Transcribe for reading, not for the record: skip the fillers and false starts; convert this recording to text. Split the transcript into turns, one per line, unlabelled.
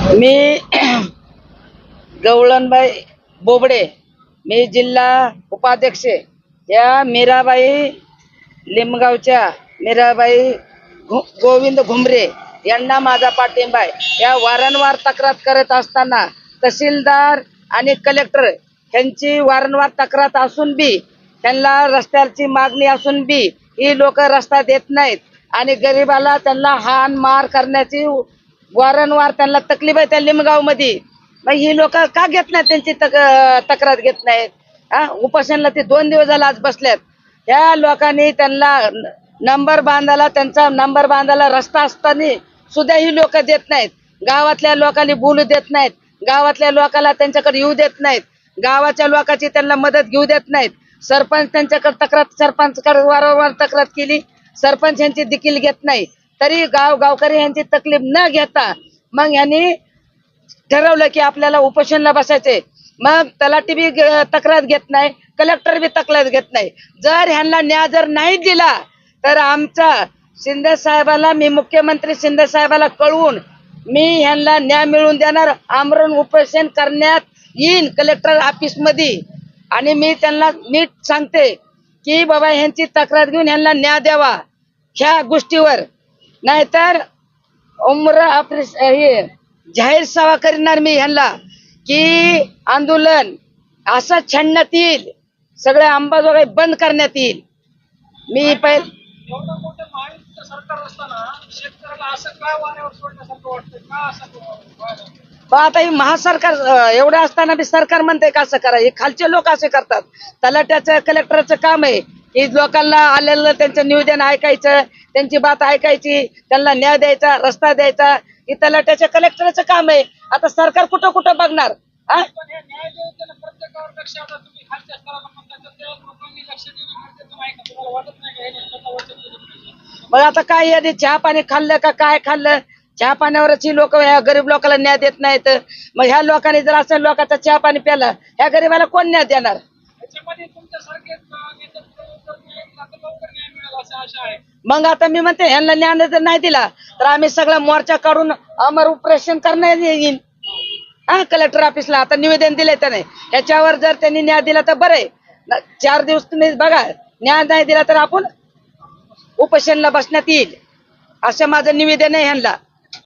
मी गवळणबाई बोबडे, मी जिल्हा उपाध्यक्ष या मीराबाई लिमगावच्या मीराबाई गोविंद घुमरे यांना माझा पाठिंबा आहे। या वारंवार तक्रार करत असताना तहसीलदार आणि कलेक्टर यांची वारंवार तक्रार असून बी, त्यांना रस्त्याची मागणी असून बी ही लोक रस्ता देत नाहीत आणि गरीबाला त्यांना हाण मार करण्याची वारंवार त्यांना तकलीफ आहे त्या लिमगाव मध्ये। मग ही लोक का घेत नाहीत त्यांची तक्रार घेत नाहीत। उपोषणला ते 2 दिवस झाला आज बसल्यात। या लोकांनी त्यांना नंबर बांधायला, त्यांचा नंबर बांधायला रस्ता असताना सुद्धा ही लोक देत नाहीत। गावातल्या लोकांनी बोलू देत नाहीत, गावातल्या लोकांना त्यांच्याकडे येऊ देत नाहीत, गावाच्या लोकांची त्यांना मदत घेऊ देत नाहीत। सरपंच त्यांच्याकडे तक्रार, सरपंचकडे वारंवार तक्रार केली, सरपंच यांची देखील घेत नाही। तरी गावकरी यांची तकलीफ न घेता मग यांनी ठरवलं की आपल्याला उपोषणला बसायचे। मग तलाठी बी तक्रार घेत नाही, कलेक्टर बी तक्रार घेत नाही। जर ह्यांना न्याय जर नाही दिला तर आमचा शिंदे साहेबाला, मी मुख्यमंत्री शिंदे साहेबाला कळवून मी ह्यांना न्याय मिळवून देणार। आमरण उपोषण करण्यात येईन कलेक्टर ऑफिस मध्ये आणि मी त्यांना नीट सांगते की बाबा ह्यांची तक्रार घेऊन ह्यांना न्याय द्यावा ह्या गोष्टीवर, नाहीतर हे जाहीर सभा करणार मी ह्यांना की आंदोलन असं छाडण्यात येईल, सगळे अंबाजोगाई बंद करण्यात येईल। मी पहिले
एवढं मोठं महायुतीचं सरकार असताना शेतकऱ्याला असं काय वाऱ्यावर सोडण्यासारखं वाटतं का? असं
आता ही महासरकार एवढं असताना बी सरकार म्हणते का असं करा? हे खालचे लोक असे करतात। तलाट्याचं कलेक्टरचं काम आहे की लोकांना आलेलं त्यांचं निवेदन ऐकायचं, त्यांची बात ऐकायची, त्यांना न्याय द्यायचा, रस्ता द्यायचा, हे तलाट्याच्या कलेक्टरचं काम आहे। आता सरकार कुठं कुठं बघणार?
पण हे न्याय देताना प्रत्येकावर लक्ष, आता तुम्ही खालच्या स्तराला म्हणता तर त्या लोकांनी लक्ष देणं गरजेचं आहे का? तुम्हाला वाटत नाही का हे स्वतः वचन दिलं पाहिजे?
मग आता काय याने चहा पाणी खाल्लं का काय खाल्लं? चहा पाण्यावरच ही लोक ह्या गरीब लोकांना न्याय देत नाहीत। मग ह्या लोकांनी जर असं लोकांचा चहा पाणी प्याला, ह्या गरीबाला कोण न्याय देणार?
त्याच्यामध्ये तुमच्यासारखे नेते लवकर न्याय मिळेल असं आशा आहे।
मग आता मी म्हणते ह्यांना न्याय जर नाही दिला तर आम्ही सगळा मोर्चा काढून अमर उपोषण करण्यात येईल कलेक्टर ऑफिसला। आता निवेदन दिले त्याने, ह्याच्यावर जर त्यांनी न्याय दिला तर बरं आहे। 4 दिवस तुम्ही बघा, न्याय नाही दिला तर आपण उपोषणला बसण्यात येईल असं माझं निवेदन आहे ह्यांना।